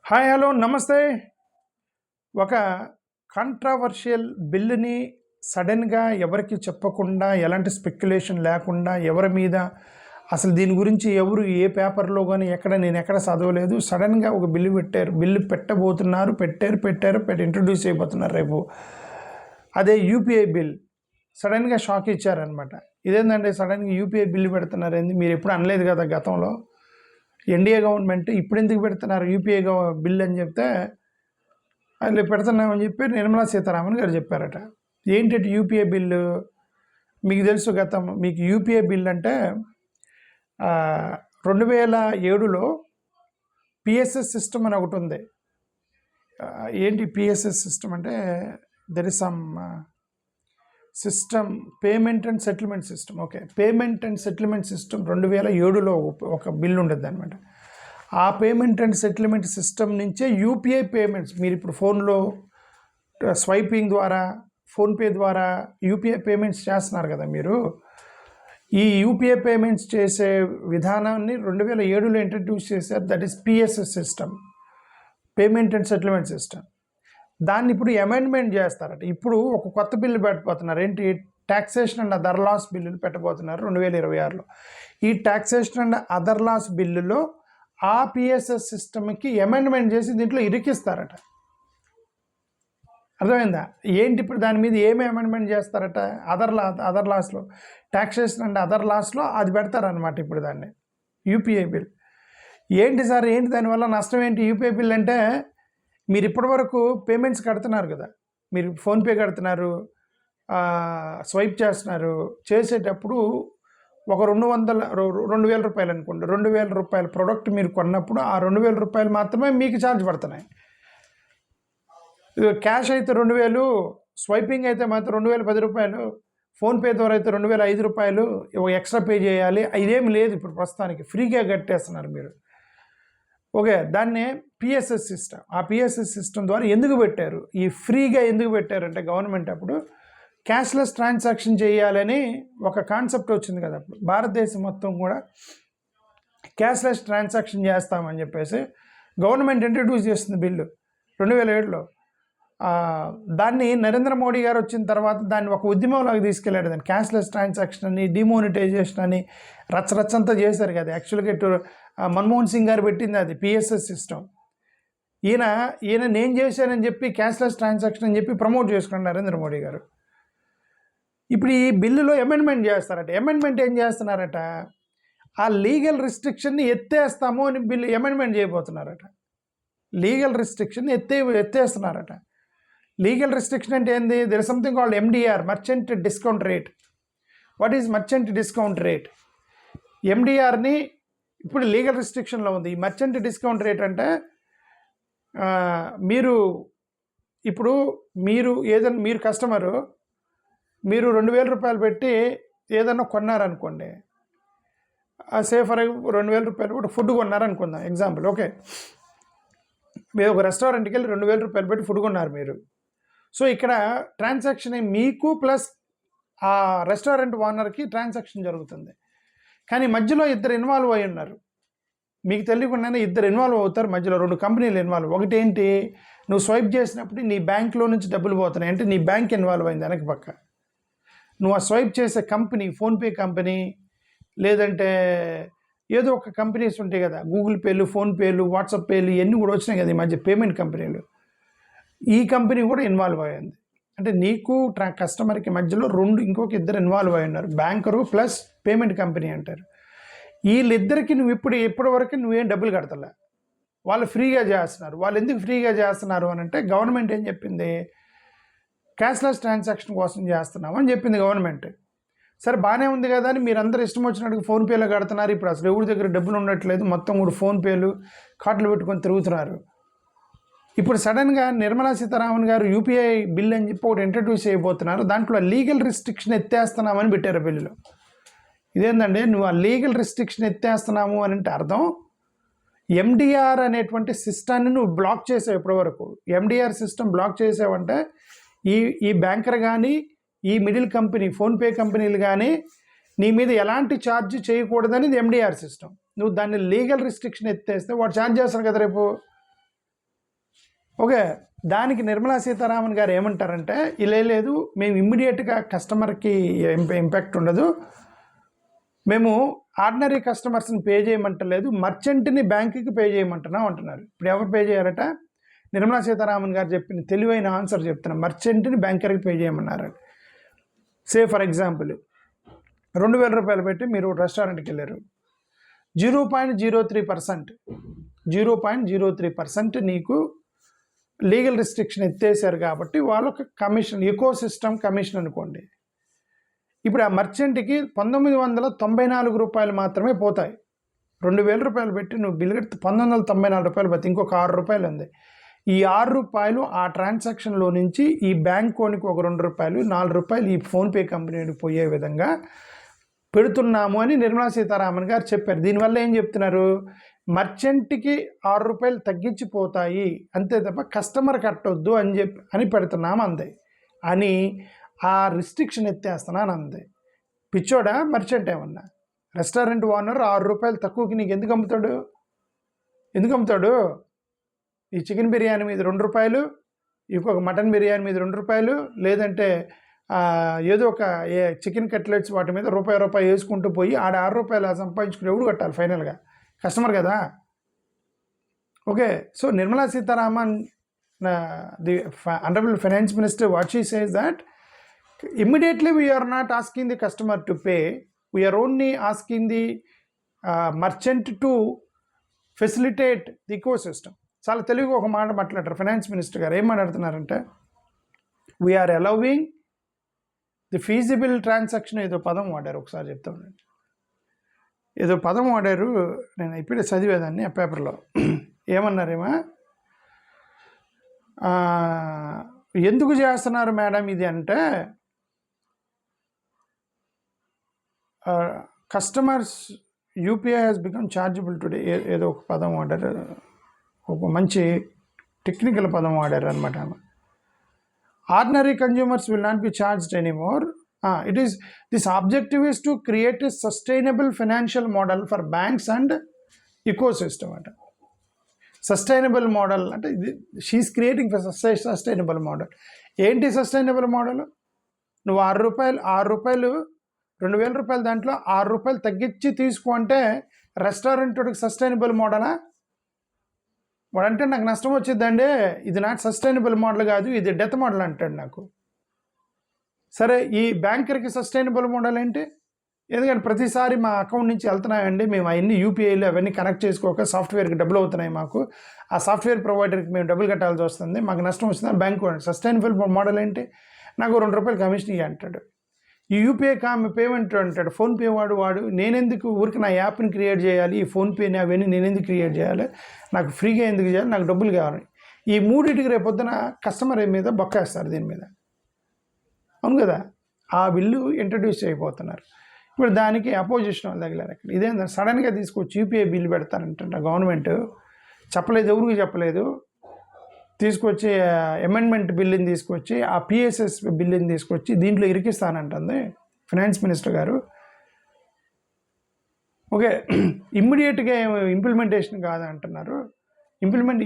Hi hello నమస్తే. ఒక కాంట్రావర్షియల్ బిల్లుని సడన్గా ఎవరికి చెప్పకుండా, ఎలాంటి స్పెక్యులేషన్ లేకుండా, ఎవరి మీద అసలు దీని గురించి ఎవరు ఏ పేపర్లో కానీ నేను ఎక్కడ చదవలేదు. సడన్గా ఒక బిల్లు పెట్టారు. బిల్లు పెట్టబోతున్నారు, పెట్టారు ఇంట్రడ్యూస్ అయిపోతున్నారు రేపు. అదే యూపీఐ బిల్. సడన్గా షాక్ ఇచ్చారనమాట. ఇదేంటంటే సడన్గా యూపీఐ బిల్లు పెడుతున్నారు ఏంది, మీరు ఎప్పుడు అనలేదు కదా గతంలో. ఎన్డీఏ గవర్నమెంట్ ఇప్పుడు ఎందుకు పెడుతున్నారు యూపీఐ బిల్ అని చెప్తే, అది పెడుతున్నామని చెప్పి నిర్మలా సీతారామన్ గారు చెప్పారట. ఏంటి యూపీఐ బిల్లు? మీకు తెలుసు, మీకు యూపీఐ బిల్ అంటే 2007లో పిఎస్ఎస్ సిస్టమ్ అని ఒకటి ఉంది. ఏంటి పిఎస్ఎస్ సిస్టమ్ అంటే, there is some system, payment and settlement system. Okay, payment and settlement system 2007లో ఒక బిల్ ఉండేది అనమాట. ఆ పేమెంట్ అండ్ సెటిల్మెంట్ సిస్టమ్ నుంచే యూపీఐ పేమెంట్స్, మీరు ఇప్పుడు ఫోన్లో స్వైపింగ్ ద్వారా, ఫోన్పే ద్వారా యూపీఐ పేమెంట్స్ చేస్తున్నారు కదా మీరు. ఈ యూపీఐ పేమెంట్స్ చేసే విధానాన్ని 2007లో ఇంట్రడ్యూస్ చేశారు. That is PSS system, payment and settlement system. దాన్ని ఇప్పుడు అమెండ్మెంట్ చేస్తారట. ఇప్పుడు ఒక కొత్త బిల్లు పెట్టబోతున్నారు. ఏంటి? ట్యాక్సేషన్ అండ్ అదర్ లాస్ బిల్లులు పెట్టబోతున్నారు 2026లో. ఈ ట్యాక్సేషన్ అండ్ అదర్ లాస్ బిల్లులో ఆ పిఎస్ఎస్ సిస్టమ్కి అమెండ్మెంట్ చేసి దీంట్లో ఇరికిస్తారట. అర్థమైందా? ఏంటి ఇప్పుడు దాని మీద ఏమి అమెండ్మెంట్ చేస్తారట? అదర్ లాస్లో, ట్యాక్సేషన్ అండ్ అదర్ లాస్లో అది పెడతారనమాట ఇప్పుడు దాన్ని, యూపీఐ బిల్. ఏంటి సార్, ఏంటి దానివల్ల నష్టం ఏంటి? యూపీఐ బిల్ అంటే మీరు ఇప్పటివరకు పేమెంట్స్ కడుతున్నారు కదా, మీరు ఫోన్పే కడుతున్నారు, స్వైప్ చేస్తున్నారు. చేసేటప్పుడు ఒక 2,000 రూపాయలు అనుకోండి, 2,000 రూపాయల ప్రోడక్ట్ మీరు కొన్నప్పుడు ఆ 2,000 రూపాయలు మాత్రమే మీకు ఛార్జ్ పడుతున్నాయి. క్యాష్ అయితే 2,000, స్వైపింగ్ అయితే మాత్రం 2,010 రూపాయలు, ఫోన్పే ద్వారా అయితే 2,005 రూపాయలు ఎక్స్ట్రా పే చేయాలి. ఇదేమి లేదు ఇప్పుడు ప్రస్తుతానికి, ఫ్రీగా కట్టేస్తున్నారు మీరు. ఓకే, దాన్నే పిఎస్ఎస్ సిస్టమ్. ఆ పిఎస్ఎస్ సిస్టమ్ ద్వారా ఎందుకు పెట్టారు, ఈ ఫ్రీగా ఎందుకు పెట్టారంటే, గవర్నమెంట్ అప్పుడు క్యాష్లెస్ ట్రాన్సాక్షన్ చేయాలని ఒక కాన్సెప్ట్ వచ్చింది కదా. అప్పుడు భారతదేశం మొత్తం కూడా క్యాష్లెస్ ట్రాన్సాక్షన్ చేస్తామని చెప్పేసి గవర్నమెంట్ ఇంట్రడ్యూస్ చేస్తుంది బిల్లు 2007లో. దాన్ని నరేంద్ర మోడీ గారు వచ్చిన తర్వాత దాన్ని ఒక ఉద్యమంలాగా తీసుకెళ్ళాడు. దాన్ని క్యాష్లెస్ ట్రాన్సాక్షన్ అని, డిమోనిటైజేషన్ అని రచ్చరచ్చంతా చేశారు కదా. యాక్చువల్గా మన్మోహన్ సింగ్ గారు పెట్టింది అది పిఎస్ఎస్ సిస్టమ్. ఈయన నేను చేశానని చెప్పి క్యాష్లెస్ ట్రాన్సాక్షన్ అని చెప్పి ప్రమోట్ చేసుకున్నారు నరేంద్ర మోడీ గారు. ఇప్పుడు ఈ బిల్లులో అమెండ్మెంట్ చేస్తారట. అమెండ్మెంట్ ఏం చేస్తున్నారట, ఆ లీగల్ రిస్ట్రిక్షన్ని ఎత్తేస్తాము అని బిల్లు అమెండ్మెంట్ చేయబోతున్నారట. లీగల్ రిస్ట్రిక్షన్ ఎత్తేస్తున్నారట. లీగల్ రిస్ట్రిక్షన్ అంటే ఏంది? There is something called MDR, merchant discount rate. What is merchant discount rate? ఎండిఆర్ని ఇప్పుడు లీగల్ రిస్ట్రిక్షన్లో ఉంది. ఈ మర్చెంట్ డిస్కౌంట్ రేట్ అంటే, మీరు కస్టమరు, మీరు 2,000 రూపాయలు పెట్టి ఏదన్నా కొన్నారనుకోండి, ఫర్ 2,000 రూపాయలు కూడా ఫుడ్ కొన్నారనుకుందాం ఎగ్జాంపుల్. ఓకే, మీరు ఒక రెస్టారెంట్కి వెళ్ళి 2,000 రూపాయలు పెట్టి ఫుడ్ కొన్నారు మీరు. సో ఇక్కడ ట్రాన్సాక్షన్ మీకు ప్లస్ ఆ రెస్టారెంట్ ఓనర్కి ట్రాన్సాక్షన్ జరుగుతుంది. కానీ మధ్యలో ఇద్దరు ఇన్వాల్వ్ అయి ఉన్నారు. మీకు తెలియకుండానే ఇద్దరు ఇన్వాల్వ్ అవుతారు. మధ్యలో 2 కంపెనీలు ఇన్వాల్వ్. ఒకటి ఏంటి, నువ్వు స్వైప్ చేసినప్పుడు నీ బ్యాంక్లో నుంచి డబ్బులు పోతున్నాయి అంటే నీ బ్యాంక్ ఇన్వాల్వ్ అయింది వెనక పక్క. నువ్వు ఆ స్వైప్ చేసే కంపెనీ, ఫోన్పే కంపెనీ, లేదంటే ఏదో ఒక కంపెనీస్ ఉంటాయి కదా, గూగుల్ పేలు, ఫోన్పేలు, వాట్సాప్ పేలు, ఇవన్నీ కూడా వచ్చినాయి కదా ఈ మధ్య పేమెంట్ కంపెనీలు. ఈ కంపెనీ కూడా ఇన్వాల్వ్ అయ్యింది. అంటే నీకు కస్టమర్కి మధ్యలో ఇంకొక ఇద్దరు ఇన్వాల్వ్ అయి ఉన్నారు. బ్యాంకరు ప్లస్ పేమెంట్ కంపెనీ అంటారు. వీళ్ళిద్దరికి నువ్వు ఇప్పటివరకు నువ్వేం డబ్బులు కడతలే, వాళ్ళు ఫ్రీగా చేస్తున్నారు. వాళ్ళు ఎందుకు ఫ్రీగా చేస్తున్నారు అని అంటే, గవర్నమెంట్ ఏం చెప్పింది, క్యాష్లెస్ ట్రాన్సాక్షన్ కోసం చేస్తున్నాం అని చెప్పింది గవర్నమెంట్. సరే, బాగానే ఉంది కదా అని మీరందరూ ఇష్టం వచ్చినట్టుగా ఫోన్పేలో కడుతున్నారు. ఇప్పుడు అసలు ఎవరి దగ్గర డబ్బులు ఉండట్లేదు, మొత్తం కూడా ఫోన్పేలు, కార్డులు పెట్టుకొని తిరుగుతున్నారు. ఇప్పుడు సడన్గా నిర్మలా సీతారామన్ గారు యూపీఐ బిల్ అని చెప్పి ఒకటి ఇంట్రడ్యూస్ చేయబోతున్నారు. దాంట్లో లీగల్ రిస్ట్రిక్షన్ ఎత్తేస్తున్నామని పెట్టారు బిల్లులో. ఇదేంటంటే, నువ్వు ఆ లీగల్ రిస్ట్రిక్షన్ ఎత్తేస్తున్నాము అని అంటే అర్థం, ఎండిఆర్ అనేటువంటి సిస్టాన్ని నువ్వు బ్లాక్ చేసావు. ఇప్పటివరకు ఎండిఆర్ సిస్టమ్ బ్లాక్ చేసావంటే ఈ బ్యాంకర్ కానీ, ఈ మిడిల్ కంపెనీ, ఫోన్పే కంపెనీలు కానీ నీ మీద ఎలాంటి ఛార్జ్ చేయకూడదని ఎండిఆర్ సిస్టమ్. నువ్వు దాన్ని లీగల్ రిస్ట్రిక్షన్ ఎత్తేస్తే వాడు ఛార్జ్ చేస్తాడు కదా రేపు. ఓకే, దానికి నిర్మలా సీతారామన్ గారు ఏమంటారంటే, ఇలా లేదు, మేము ఇమ్మీడియట్గా కస్టమర్కి ఇంపాక్ట్ ఉండదు, మేము ఆర్డినరీ కస్టమర్స్ని పే చేయమంటలేదు, మర్చెంట్ని బ్యాంకుకి పే చేయమంటున్నాం అంటున్నారు. ఇప్పుడు ఎవరు పే చేయారట? నిర్మలా సీతారామన్ గారు చెప్పిన తెలివైన ఆన్సర్ చెప్తున్నా, మర్చెంట్ని బ్యాంకర్కి పే చేయమన్నారు. సే ఫర్ ఎగ్జాంపుల్ 2,000 రూపాయలు పెట్టి మీరు రెస్టారెంట్కి వెళ్ళారు, 0.03% నీకు లీగల్ రిస్ట్రిక్షన్ ఎత్తేసారు కాబట్టి వాళ్ళకి కమిషన్, ఎకో సిస్టమ్ కమిషన్ అనుకోండి. ఇప్పుడు ఆ మర్చెంట్కి 1,994 రూపాయలు మాత్రమే పోతాయి. 2,000 రూపాయలు పెట్టి నువ్వు బిల్ కట్టి 1,994 రూపాయలు పోతే ఇంకొక 6 రూపాయలు ఉంది. ఈ 6 రూపాయలు ఆ ట్రాన్సాక్షన్లో నుంచి ఈ బ్యాంక్ కోనికి ఒక 2 రూపాయలు, 4 రూపాయలు ఈ ఫోన్పే కంపెనీకి పోయే విధంగా పెడుతున్నాము అని నిర్మలా సీతారామన్ గారు చెప్పారు. దీనివల్ల ఏం చెప్తున్నారు? మర్చెంట్కి 6 రూపాయలు తగ్గించిపోతాయి అంతే తప్ప కస్టమర్ కట్టొద్దు అని పెడుతున్నాము అందే అని ఆ రిస్ట్రిక్షన్ ఎత్తేస్తున్నాను అందే. పిచ్చోడా మర్చెంట్ ఏమన్నా? రెస్టారెంట్ ఓనర్ 6 రూపాయలు తక్కువకి నీకు ఎందుకు అమ్ముతాడు? ఈ చికెన్ బిర్యానీ మీద 2 రూపాయలు, ఇంకొక మటన్ బిర్యానీ మీద 2 రూపాయలు, లేదంటే ఏదో ఒక చికెన్ కట్లెట్స్ వాటి మీద రూపాయి వేసుకుంటూ పోయి ఆడ 6 రూపాయలు సంపాదించుకుని ఎవడు కట్టాలి? ఫైనల్గా కస్టమర్ కదా. Okay, so Nirmala Sitharaman, the honourable finance minister, what she says that immediately we are not asking the customer to pay, we are only asking the merchant to facilitate the ecosystem. చాలా తెలుగుగా ఒక మాట మాట్లాడారు ఫైనాన్స్ మినిస్టర్ గారు. ఏం మాట్లాడుతున్నారంటే, we are allowing the feasible transaction, ఏదో పదం వాడారు, ఒకసారి చెప్తా ఉండండి. ఏదో పదం వాడారు, నేను ఇప్పుడే చదివేదాన్ని ఆ పేపర్లో. ఏమన్నారేమో, ఎందుకు చేస్తున్నారు మేడం ఇది అంటే, customers UPI has become chargeable today, ఏదో ఒక పదం వాడారు, ఒక మంచి టెక్నికల్ పదం వాడారు అనమాట. Ordinary consumers will not be charged anymore. This objective is to create a sustainable financial model for banks and ecosystem. Sustainable model అంటే షీఈస్ క్రియేటింగ్ సస్టైనబుల్ మోడల్. ఏంటి సస్టైనబుల్ మోడల్? నువ్వు 6 రూపాయలు 2,000 రూపాయలు దాంట్లో 6 రూపాయలు తగ్గించి తీసుకో అంటే రెస్టారెంట్కి సస్టైనబుల్ మోడలా? వాడంటే నాకు నష్టం వచ్చిందండి, ఇది నాట్ సస్టైనబుల్ మోడల్ కాదు, ఇది డెత్ మోడల్ అంటాడు నాకు. సరే, ఈ బ్యాంకర్కి సస్టైనబుల్ మోడల్ ఏంటి? ఎందుకంటే ప్రతిసారి మా అకౌంట్ నుంచి వెళ్తున్నాయండి, మేము అవన్నీ యూపీఐలు అవన్నీ కనెక్ట్ చేసుకోక సాఫ్ట్వేర్కి డబ్బులు అవుతున్నాయి మాకు, ఆ సాఫ్ట్వేర్ ప్రొవైడర్కి మేము డబ్బులు కట్టాల్సి వస్తుంది, మాకు నష్టం వస్తుంది. బ్యాంకు సస్టైనబుల్ మోడల్ ఏంటి? నాకు 2 రూపాయలు కమిషన్ ఇవ్వ అంటాడు. ఈ యూపీఐ పేమెంట్ అంటాడు, ఫోన్పే వాడు నేనెందుకు ఊరికి నా యాప్ని క్రియేట్ చేయాలి, ఈ ఫోన్పేని అవన్నీ నేనెందుకు క్రియేట్ చేయాలి, నాకు ఫ్రీగా ఎందుకు చేయాలి, నాకు డబ్బులు కావాలి. ఈ మూడింటికి రేపొద్దున కస్టమర్ మీద బొక్కేస్తారు దీని మీద, అవును కదా. ఆ బిల్లు ఇంట్రడ్యూస్ చేయబోతున్నారు. ఇప్పుడు దానికి అపోజిషన్ వాళ్ళు తగిలారు. అక్కడ ఇదేంటంటే సడన్గా తీసుకొచ్చి యూపీఐ బిల్లు పెడతారంట గవర్నమెంట్, చెప్పలేదు, ఎవరికి చెప్పలేదు, తీసుకొచ్చి అమెండ్మెంట్ బిల్లుని తీసుకొచ్చి ఆ పిఎస్ఎస్ బిల్లుని తీసుకొచ్చి దీంట్లో ఇరికిస్తానంటుంది ఫైనాన్స్ మినిస్టర్ గారు. ఓకే, ఇమ్మీడియట్గా ఇంప్లిమెంటేషన్ కాదంటున్నారు.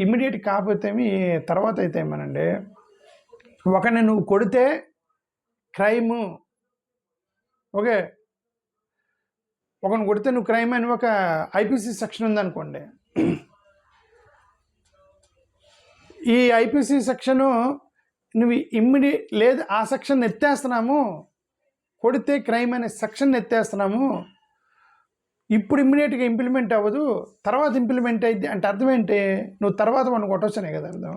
ఇమ్మీడియట్ కాకపోతే తర్వాత అయితే ఏమనండి, ఒకరిని నువ్వు కొడితే క్రైము, ఓకే, ఒకరిని కొడితే నువ్వు క్రైమ్ అని ఒక ఐపీసీ సెక్షన్ ఉందనుకోండి, ఈ ఐపీసీ సెక్షను నువ్వు లేదు ఆ సెక్షన్ ఎత్తేస్తున్నాము, కొడితే క్రైమ్ అనే సెక్షన్ ఎత్తేస్తున్నాము, ఇప్పుడు ఇమ్మీడియట్గా ఇంప్లిమెంట్ అవ్వదు, తర్వాత ఇంప్లిమెంట్ అయింది అంటే అర్థం ఏంటి? నువ్వు తర్వాత మనం కొట్టొచ్చనే కదా అర్థం.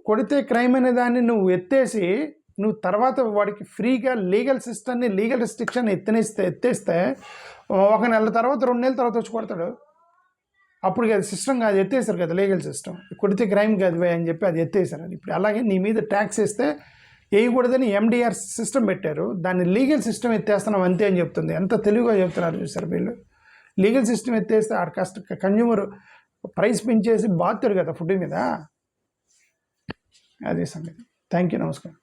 కొడితే క్రైమ్ అనే దాన్ని నువ్వు ఎత్తేసి నువ్వు తర్వాత వాడికి ఫ్రీగా లీగల్ సిస్టమ్ని, లీగల్ రిస్ట్రిక్షన్ ఎత్తేస్తే 1 నెల తర్వాత 2 నెలల తర్వాత వచ్చి కొడతాడు. అప్పుడు అది సిస్టమ్ కాదు, ఎత్తేసారు కదా లీగల్ సిస్టమ్, కొడితే క్రైమ్ కాదు అని చెప్పి అది ఎత్తేసారు. అది ఇప్పుడు అలాగే నీ మీద ట్యాక్స్ వేస్తే వేయకూడదని ఎండిఆర్ సిస్టమ్ పెట్టారు, దాన్ని లీగల్ సిస్టమ్ ఎత్తేస్తున్నాం అంతే అని చెప్తుంది. ఎంత తెలుగుగా చెప్తున్నారు చూసారు వీళ్ళు. లీగల్ సిస్టమ్ ఎత్తేస్తే ఆ కన్జ్యూమర్ ప్రైస్ పెంచేసి బాగుతారు కదా ఫుడ్ మీద. అది సంగతి. థ్యాంక్ యూ, నమస్కారం.